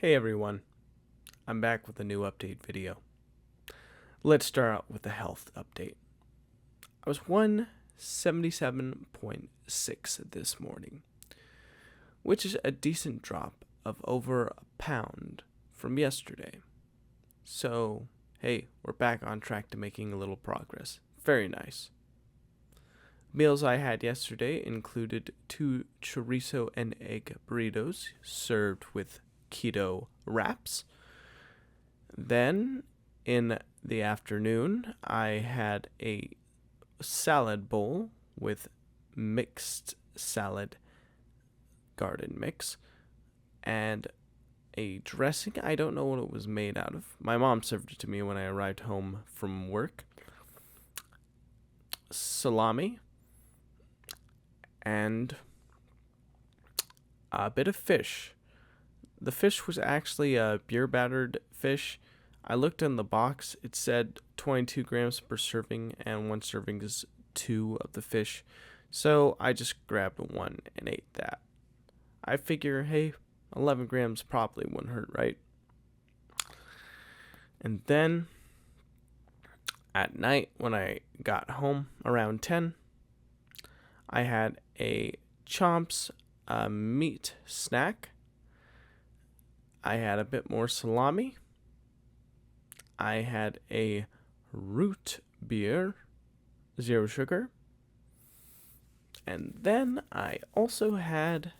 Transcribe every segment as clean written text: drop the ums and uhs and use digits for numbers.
Hey everyone, I'm back with a new update video. Let's start out with the health update. I was 177.6 this morning, which is a decent drop of over a pound from yesterday. So, hey, we're back on track to making a little progress. Very nice. Meals I had yesterday included 2 chorizo and egg burritos served with keto wraps. Then, in the afternoon, I had a salad bowl with mixed salad garden mix and a dressing. I don't know what it was made out of. My mom served it to me when I arrived home from work. Salami and a bit of fish. The fish was actually a beer battered fish. I looked in the box. It said 22 grams per serving, and one serving is 2 of the fish. So I just grabbed one and ate that. I figure, hey, 11 grams probably wouldn't hurt, right? And then at night, when I got home around 10, I had a Chomps meat snack. I had a bit more salami. I had a root beer, 0 sugar. And then I also had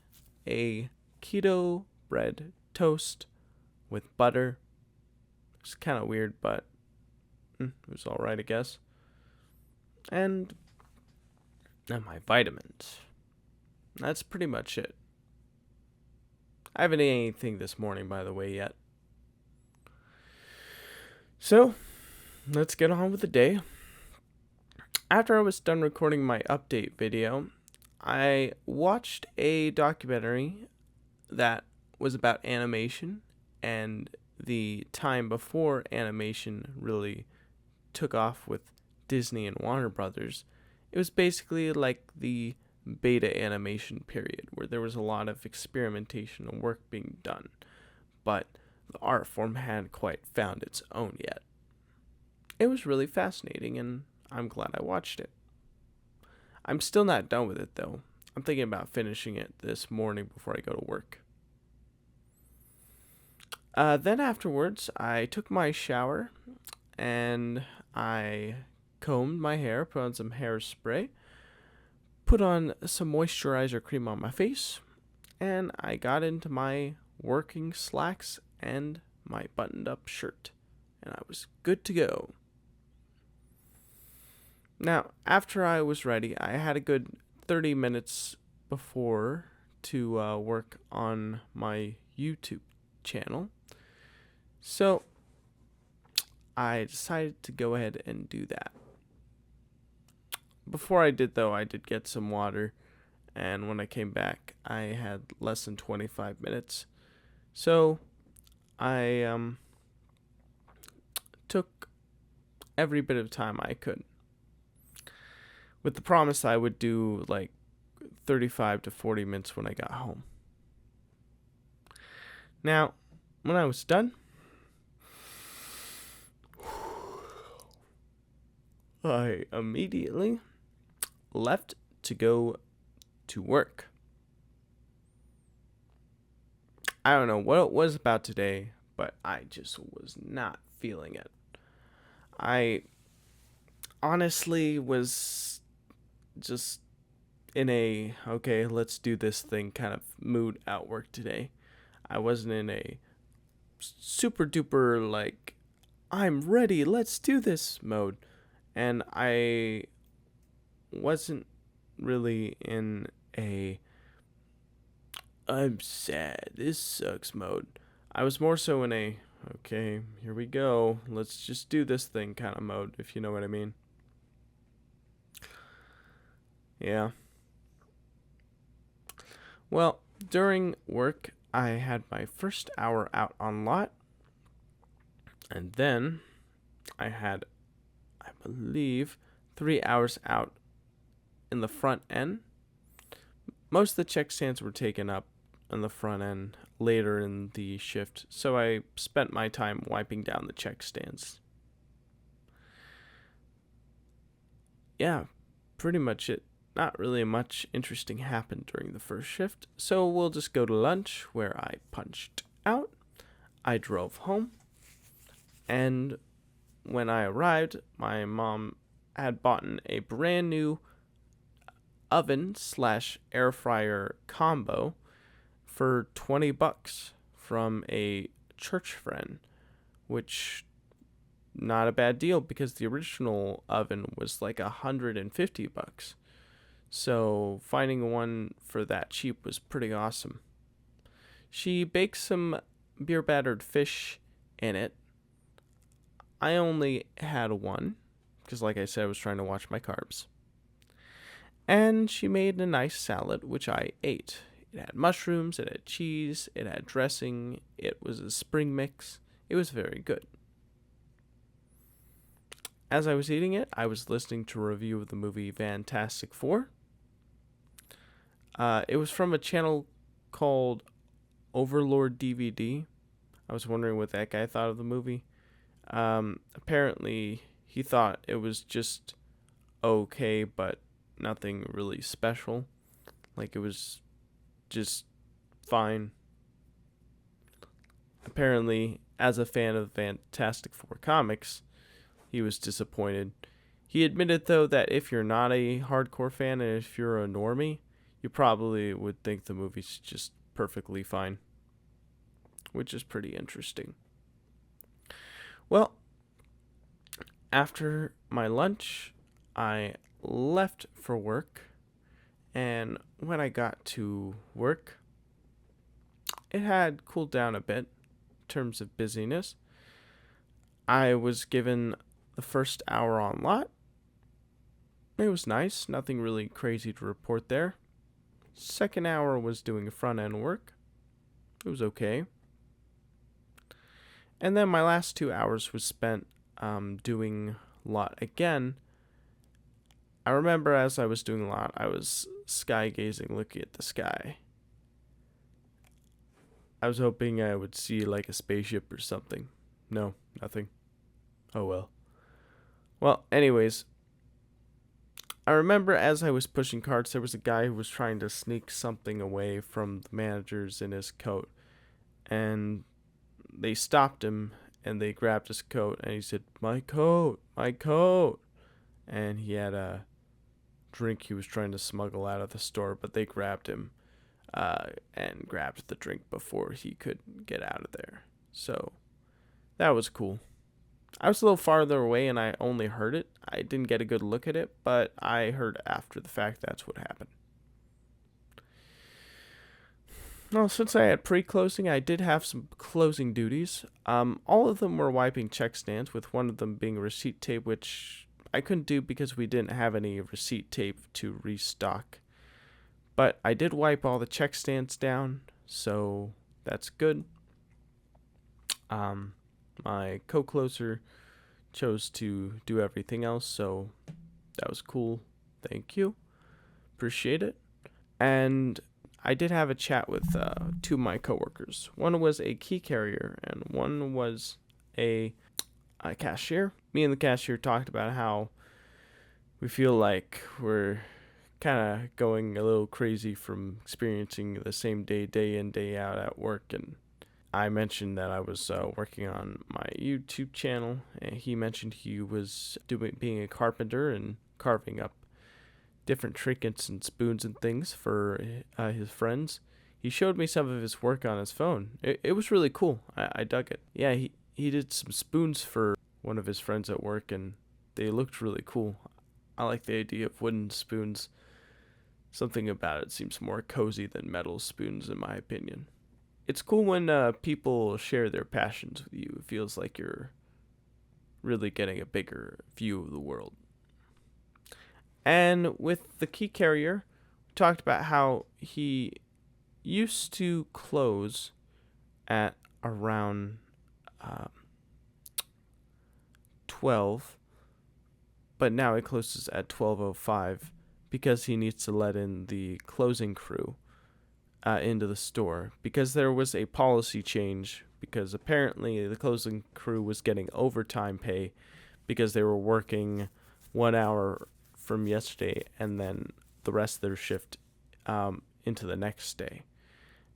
a keto bread toast with butter. It's kind of weird, but it was alright, I guess. And my vitamins. That's pretty much it. I haven't eaten anything this morning, by the way, yet. So, let's get on with the day. After I was done recording my update video, I watched a documentary that was about animation and the time before animation really took off with Disney and Warner Brothers. It was basically like the beta animation period where there was a lot of experimentation and work being done, but the art form hadn't quite found its own yet. It was really fascinating, and I'm glad I watched it. I'm still not done with it, though. I'm thinking about finishing it this morning before I go to work. Then afterwards, I took my shower, and I combed my hair, put on some hairspray, put on some moisturizer cream on my face, and I got into my working slacks and my buttoned up shirt, and I was good to go. Now, after I was ready, I had a good 30 minutes before to work on my YouTube channel, so I decided to go ahead and do that. Before I did, though, I did get some water, and when I came back, I had less than 25 minutes. So I took every bit of time I could, with the promise I would do like 35 to 40 minutes when I got home. Now, when I was done, I immediately left to go to work. I don't know what it was about today, but I just was not feeling it. I honestly was just in a, okay, let's do this thing kind of mood at work today. I wasn't in a super duper, like, I'm ready, let's do this mode. And I wasn't really in a I'm sad, this sucks mode. I was more so in a, okay, here we go, let's just do this thing kind of mode, if you know what I mean. Yeah. Well, during work, I had my first hour out on lot, and then I had, I believe, 3 hours out in the front end. Most of the check stands were taken up in the front end later in the shift, so I spent my time wiping down the check stands. Yeah, pretty much it. Not really much interesting happened during the first shift, so we'll just go to lunch where I punched out. I drove home, and when I arrived, my mom had bought a brand new oven slash air fryer combo for $20 from a church friend, which not a bad deal because the original oven was like $150. So finding one for that cheap was pretty awesome. She baked some beer battered fish in it. I only had one because, like I said, I was trying to watch my carbs. And she made a nice salad, which I ate. It had mushrooms, it had cheese, it had dressing, it was a spring mix. It was very good. As I was eating it, I was listening to a review of the movie Fantastic Four. It was from a channel called Overlord DVD. I was wondering what that guy thought of the movie. Apparently, he thought it was just okay, but nothing really special. Like, it was just fine. Apparently, as a fan of Fantastic Four comics, he was disappointed. He admitted, though, that if you're not a hardcore fan and if you're a normie, you probably would think the movie's just perfectly fine, which is pretty interesting. Well, after my lunch, I left for work, and when I got to work, it had cooled down a bit in terms of busyness. I was given the first hour on lot. It was nice, nothing really crazy to report there. Second hour was doing front end work. It was okay. And then my last 2 hours was spent doing lot again. I remember as I was doing lot, I was sky gazing, looking at the sky. I was hoping I would see like a spaceship or something. No, nothing. Oh well. Well, anyways, I remember as I was pushing carts, there was a guy who was trying to sneak something away from the managers in his coat. And they stopped him and they grabbed his coat and he said, "My coat, my coat." And he had a drink he was trying to smuggle out of the store, but they grabbed him and grabbed the drink before he could get out of there. So that was cool. I was a little farther away and I only heard it. I didn't get a good look at it, but I heard after the fact that's what happened. Well, since I had pre-closing, I did have some closing duties. All of them were wiping check stands, with one of them being receipt tape, which I couldn't do because we didn't have any receipt tape to restock. But I did wipe all the check stands down, so that's good. My co-closer chose to do everything else, so that was cool. Thank you. Appreciate it. And I did have a chat with two of my coworkers. One was a key carrier, and one was a cashier. Me and the cashier talked about how we feel like we're kind of going a little crazy from experiencing the same day in, day out at work. And I mentioned that I was working on my YouTube channel, and he mentioned he was being a carpenter and carving up different trinkets and spoons and things for his friends. He showed me some of his work on his phone. It was really cool. I dug it. Yeah, he did some spoons for one of his friends at work, and they looked really cool. I like the idea of wooden spoons. Something about it seems more cozy than metal spoons, in my opinion. It's cool when people share their passions with you. It feels like you're really getting a bigger view of the world. And with the key carrier, we talked about how he used to close at around 12, but now it closes at 12:05 because he needs to let in the closing crew into the store because there was a policy change because apparently the closing crew was getting overtime pay because they were working 1 hour from yesterday and then the rest of their shift into the next day.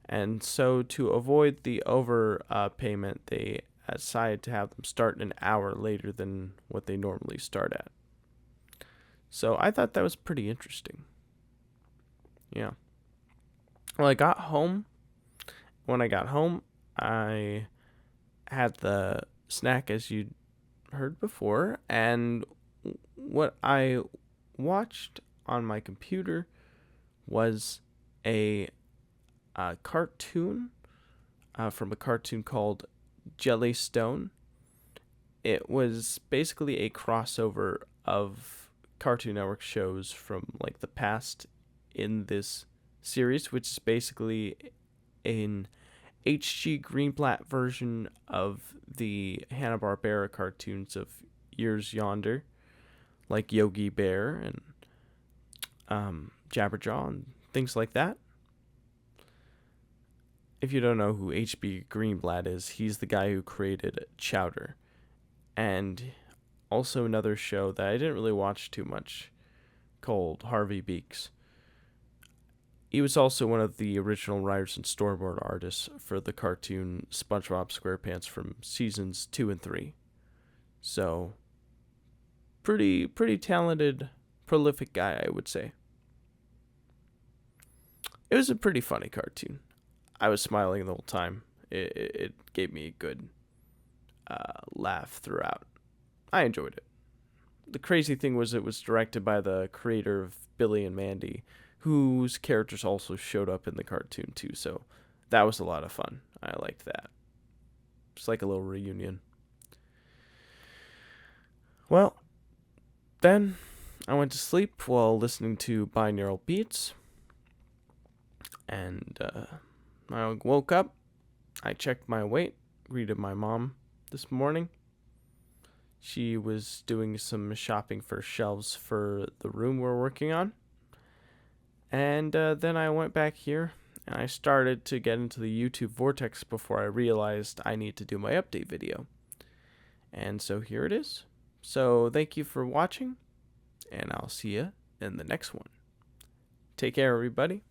And so to avoid the overpayment, they decided to have them start an hour later than what they normally start at. So I thought that was pretty interesting. Yeah. Well, when I got home, I had the snack as you heard before, and what I watched on my computer was a cartoon from a cartoon called Jellystone. It was basically a crossover of Cartoon Network shows from like the past in this series, which is basically an H.G. Greenblatt version of the Hanna-Barbera cartoons of years yonder, like Yogi Bear and Jabberjaw and things like that. If you don't know who H.B. Greenblatt is, he's the guy who created Chowder. And also another show that I didn't really watch too much called Harvey Beaks. He was also one of the original writers and storyboard artists for the cartoon SpongeBob SquarePants from seasons 2 and 3. So, pretty talented, prolific guy, I would say. It was a pretty funny cartoon. I was smiling the whole time. It gave me a good laugh throughout. I enjoyed it. The crazy thing was it was directed by the creator of Billy and Mandy, whose characters also showed up in the cartoon too, so that was a lot of fun. I liked that. It's like a little reunion. Well, then I went to sleep while listening to binaural beats, and I woke up, I checked my weight, greeted my mom this morning. She was doing some shopping for shelves for the room we're working on. And then I went back here and I started to get into the YouTube vortex before I realized I need to do my update video. And so here it is. So thank you for watching, and I'll see you in the next one. Take care, everybody,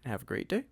and have a great day.